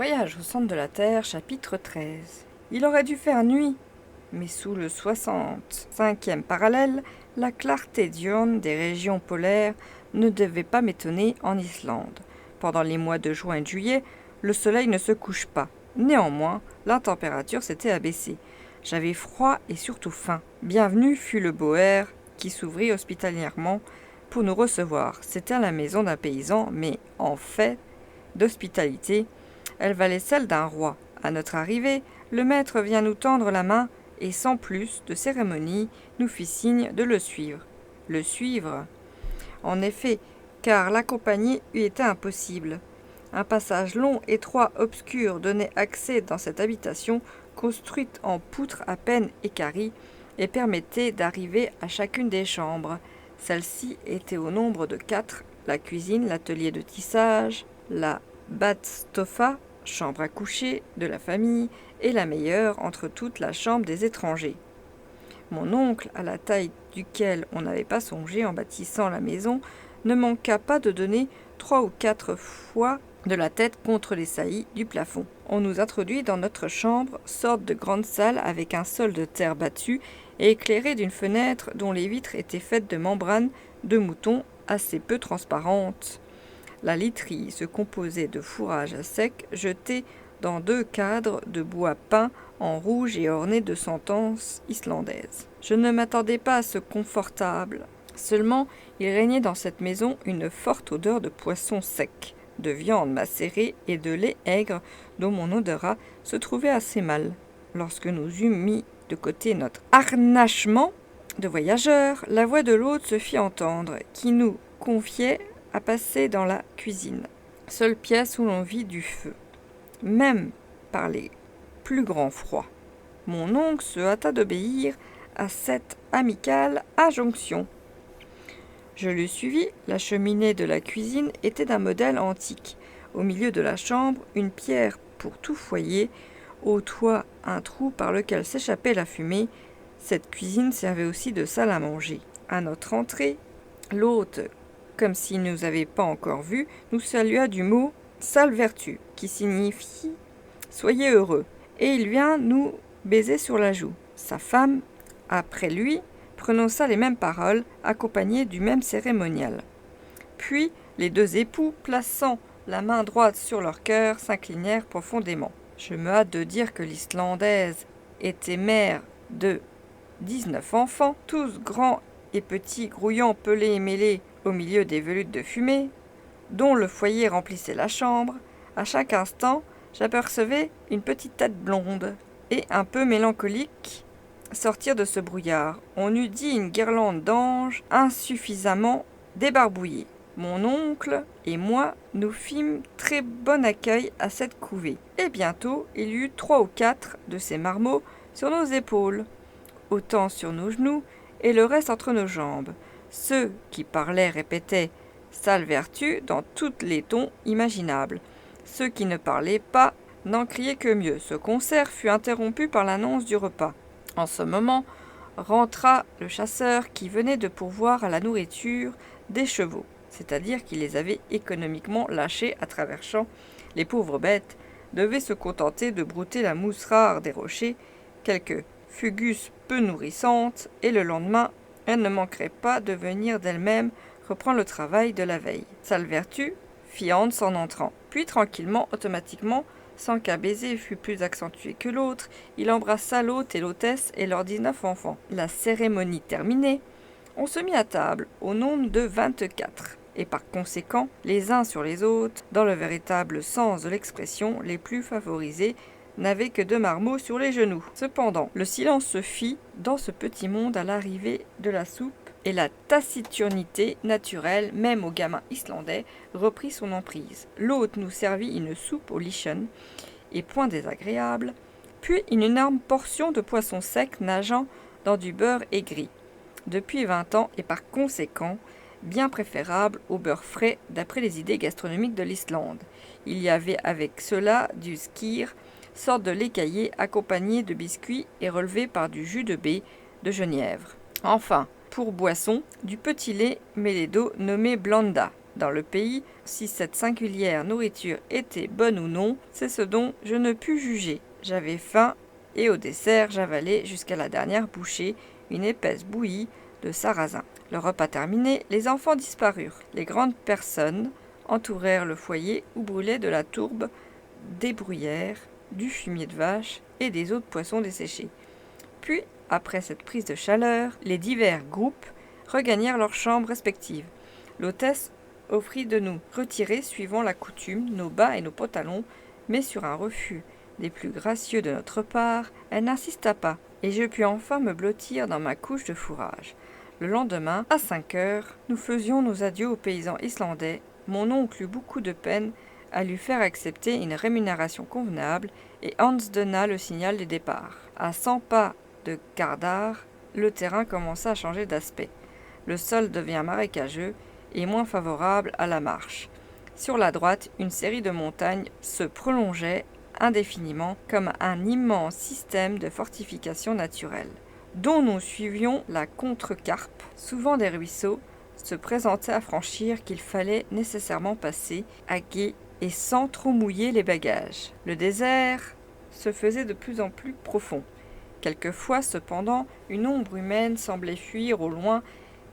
Voyage au centre de la Terre, chapitre 13. Il aurait dû faire nuit, mais sous le 65e parallèle, la clarté diurne des régions polaires ne devait pas m'étonner en Islande. Pendant les mois de juin et de juillet, le soleil ne se couche pas. Néanmoins, la température s'était abaissée. J'avais froid et surtout faim. Bienvenue fut le beau air qui s'ouvrit hospitalièrement pour nous recevoir. C'était à la maison d'un paysan, mais en fait d'hospitalité, elle valait celle d'un roi. À notre arrivée, le maître vient nous tendre la main et sans plus de cérémonie, nous fit signe de le suivre. Le suivre, en effet, car l'accompagner eût été impossible. Un passage long, étroit, obscur donnait accès dans cette habitation construite en poutres à peine équarries et permettait d'arriver à chacune des chambres. Celles-ci étaient au nombre de 4, la cuisine, l'atelier de tissage, la badstofa, chambre à coucher de la famille, et la meilleure entre toutes, la chambre des étrangers. Mon oncle, à la taille duquel on n'avait pas songé en bâtissant la maison, ne manqua pas de donner 3 ou 4 fois de la tête contre les saillies du plafond. On nous introduit dans notre chambre, sorte de grande salle avec un sol de terre battue et éclairée d'une fenêtre dont les vitres étaient faites de membranes de mouton assez peu transparentes. La literie se composait de fourrage à sec jeté dans 2 cadres de bois peint en rouge et ornés de sentences islandaises. Je ne m'attendais pas à ce confortable. Seulement, il régnait dans cette maison une forte odeur de poisson sec, de viande macérée et de lait aigre dont mon odorat se trouvait assez mal. Lorsque nous eûmes mis de côté notre harnachement de voyageurs, la voix de l'hôte se fit entendre, qui nous confiait à passer dans la cuisine, seule pièce où l'on vit du feu, même par les plus grands froids. Mon oncle se hâta d'obéir à cette amicale injonction. Je le suivis. La cheminée de la cuisine était d'un modèle antique. Au milieu de la chambre, une pierre pour tout foyer, au toit un trou par lequel s'échappait la fumée. Cette cuisine servait aussi de salle à manger. À notre entrée, l'hôte, comme s'il ne nous avait pas encore vus, nous salua du mot « Salve vertu » qui signifie « Soyez heureux », et il vient nous baiser sur la joue. Sa femme, après lui, prononça les mêmes paroles, accompagnées du même cérémonial. Puis, les 2 époux, plaçant la main droite sur leur cœur, s'inclinèrent profondément. Je me hâte de dire que l'Islandaise était mère de 19 enfants, tous grands et petits, grouillant, pelés et mêlés au milieu des volutes de fumée, dont le foyer remplissait la chambre. À chaque instant, j'apercevais une petite tête blonde et un peu mélancolique sortir de ce brouillard. On eût dit une guirlande d'anges insuffisamment débarbouillée. Mon oncle et moi nous fîmes très bon accueil à cette couvée, et bientôt il y eut 3 ou 4 de ces marmots sur nos épaules, autant sur nos genoux et le reste entre nos jambes. Ceux qui parlaient répétaient « Salve vertu » dans tous les tons imaginables. Ceux qui ne parlaient pas n'en criaient que mieux. Ce concert fut interrompu par l'annonce du repas. En ce moment, rentra le chasseur qui venait de pourvoir à la nourriture des chevaux, c'est-à-dire qu'il les avait économiquement lâchés à travers champs. Les pauvres bêtes devaient se contenter de brouter la mousse rare des rochers, quelques fugus peu nourrissantes, et le lendemain, elles ne manqueraient pas de venir d'elles-mêmes reprendre le travail de la veille. Salve vertu, fit Hans en entrant. Puis tranquillement, automatiquement, sans qu'un baiser fût plus accentué que l'autre, il embrassa l'hôte et l'hôtesse et leurs 19 enfants. La cérémonie terminée, on se mit à table, au nombre de 24, et par conséquent, les uns sur les autres, dans le véritable sens de l'expression, les plus favorisés n'avaient que 2 marmots sur les genoux. Cependant, le silence se fit dans ce petit monde à l'arrivée de la soupe, et la taciturnité naturelle, même aux gamins islandais, reprit son emprise. L'hôte nous servit une soupe au lichen, et point désagréable, puis une énorme portion de poisson sec nageant dans du beurre aigri, depuis 20 ans, et par conséquent, bien préférable au beurre frais d'après les idées gastronomiques de l'Islande. Il y avait avec cela du skyr, sorte de lait caillé accompagné de biscuits et relevé par du jus de baie de genièvre. Enfin, pour boisson, du petit lait mêlé d'eau nommé blanda. dans le pays, si cette singulière nourriture était bonne ou non, c'est ce dont je ne pus juger. J'avais faim, et au dessert, j'avalai jusqu'à la dernière bouchée une épaisse bouillie de sarrasin. Le repas terminé, les enfants disparurent. Les grandes personnes entourèrent le foyer où brûlait de la tourbe, des bruyères, du fumier de vache et des os de poisson desséchés. Puis, après cette prise de chaleur, les divers groupes regagnèrent leurs chambres respectives. L'hôtesse offrit de nous retirer, suivant la coutume, nos bas et nos pantalons, mais sur un refus des plus gracieux de notre part, elle n'insista pas, et je pus enfin me blottir dans ma couche de fourrage. Le lendemain, à 5 heures, nous faisions nos adieux aux paysans islandais. Mon oncle eut beaucoup de peine à lui faire accepter une rémunération convenable, et Hans donna le signal du départ. À 100 pas de Gardar, le terrain commença à changer d'aspect. Le sol devient marécageux et moins favorable à la marche. Sur la droite, une série de montagnes se prolongeait indéfiniment comme un immense système de fortifications naturelles, dont nous suivions la contrecarpe. Souvent des ruisseaux se présentaient à franchir qu'il fallait nécessairement passer à gué et sans trop mouiller les bagages. Le désert se faisait de plus en plus profond. Quelquefois, cependant, une ombre humaine semblait fuir au loin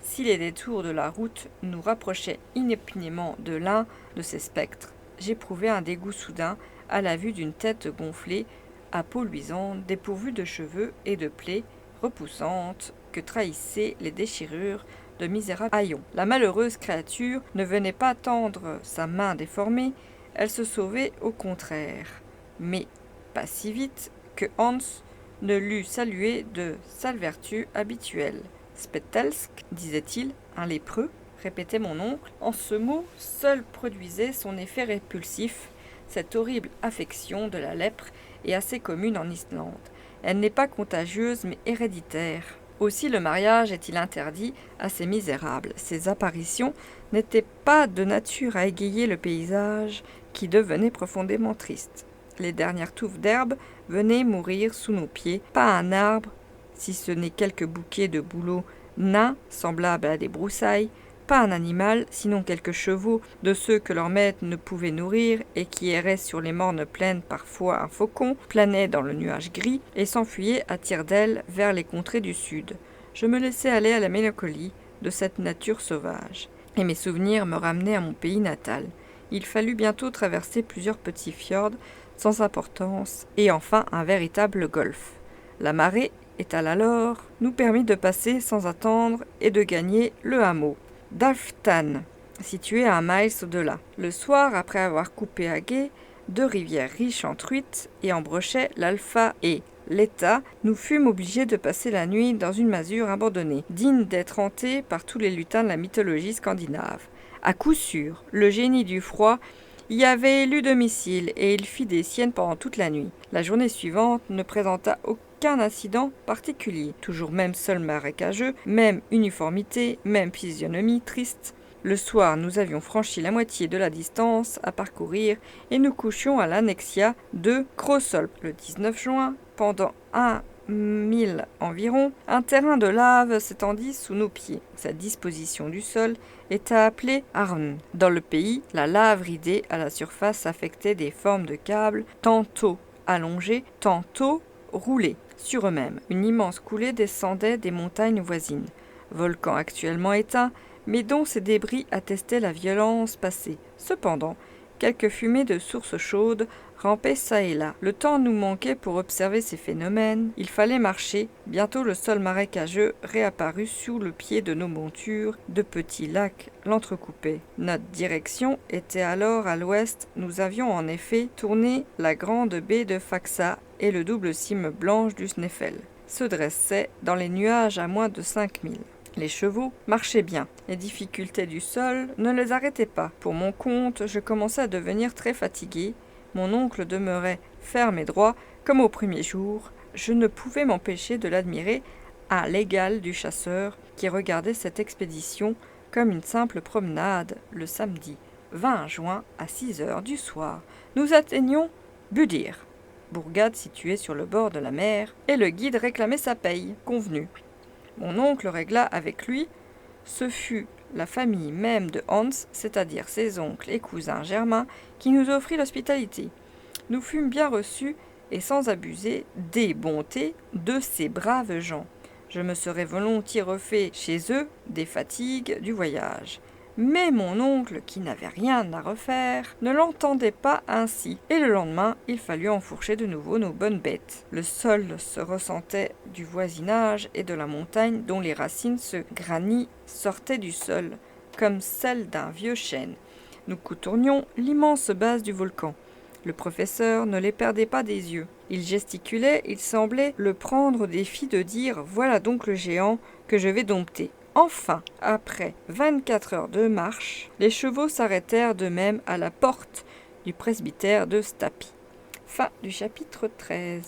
si les détours de la route nous rapprochaient inopinément de l'un de ces spectres. J'éprouvais un dégoût soudain à la vue d'une tête gonflée, à peau luisante, dépourvue de cheveux et de plaies repoussantes que trahissaient les déchirures de misérables haillons. La malheureuse créature ne venait pas tendre sa main déformée, elle se sauvait au contraire, mais pas si vite que Hans ne l'eût salué de sa vertu habituelle. Spettelsk, disait-il, un lépreux, répétait mon oncle. En ce mot seul produisait son effet répulsif. Cette horrible affection de la lèpre est assez commune en Islande. Elle n'est pas contagieuse mais héréditaire. Aussi le mariage est-il interdit à ces misérables. Ces apparitions n'étaient pas de nature à égayer le paysage qui devenait profondément triste. Les dernières touffes d'herbe venaient mourir sous nos pieds, pas un arbre, si ce n'est quelques bouquets de bouleaux nains semblables à des broussailles, pas un animal, sinon quelques chevaux de ceux que leur maître ne pouvait nourrir et qui erraient sur les mornes plaines. Parfois un faucon planait dans le nuage gris et s'enfuyait à tire-d'aile vers les contrées du sud. Je me laissais aller à la mélancolie de cette nature sauvage, et mes souvenirs me ramenaient à mon pays natal. Il fallut bientôt traverser plusieurs petits fjords sans importance, et enfin un véritable golfe. La marée étale alors, nous permit de passer sans attendre et de gagner le hameau d'Alftan, situé à 1 mile au-delà. Le soir, après avoir coupé à gué 2 rivières riches en truites et en brochets, l'Alpha et l'Eta, nous fûmes obligés de passer la nuit dans une masure abandonnée, digne d'être hantée par tous les lutins de la mythologie scandinave. À coup sûr, le génie du froid y avait élu domicile et il fit des siennes pendant toute la nuit. La journée suivante ne présenta aucun incident particulier. Toujours même sol marécageux, même uniformité, même physionomie triste. Le soir, nous avions franchi la moitié de la distance à parcourir et nous couchions à l'annexia de Krossolp. Le 19 juin, pendant 1 mille environ, un terrain de lave s'étendit sous nos pieds. Cette disposition du sol est à appeler Arn. Dans le pays, la lave ridée à la surface affectait des formes de câbles, tantôt allongés, tantôt roulés sur eux-mêmes. Une immense coulée descendait des montagnes voisines. Volcan actuellement éteint, mais dont ces débris attestaient la violence passée. Cependant, quelques fumées de sources chaudes rampaient çà et là. Le temps nous manquait pour observer ces phénomènes. Il fallait marcher. Bientôt le sol marécageux réapparut sous le pied de nos montures. De petits lacs l'entrecoupaient. Notre direction était alors à l'ouest. Nous avions en effet tourné la grande baie de Faxa et le double cime blanche du Sneffel se dressait dans les nuages à moins de 5000. Les chevaux marchaient bien. Les difficultés du sol ne les arrêtaient pas. Pour mon compte, je commençais à devenir très fatigué. Mon oncle demeurait ferme et droit, comme au premier jour. Je ne pouvais m'empêcher de l'admirer à l'égal du chasseur qui regardait cette expédition comme une simple promenade. Le samedi 20 juin à 6 heures du soir, nous atteignions Budir, bourgade située sur le bord de la mer, et le guide réclamait sa paye convenue. Mon oncle régla avec lui. Ce fut la famille même de Hans, c'est-à-dire ses oncles et cousins germains, qui nous offrit l'hospitalité. Nous fûmes bien reçus et sans abuser des bontés de ces braves gens. Je me serais volontiers refait chez eux des fatigues du voyage. Mais mon oncle, qui n'avait rien à refaire, ne l'entendait pas ainsi, et le lendemain, il fallut enfourcher de nouveau nos bonnes bêtes. Le sol se ressentait du voisinage et de la montagne dont les racines se granit sortaient du sol, comme celles d'un vieux chêne. Nous contournions l'immense base du volcan. Le professeur ne les perdait pas des yeux. Il gesticulait, il semblait le prendre au défi de dire « Voilà donc le géant que je vais dompter ». Enfin, après 24 heures de marche, les chevaux s'arrêtèrent d'eux-mêmes à la porte du presbytère de Stapi. Fin du chapitre 13.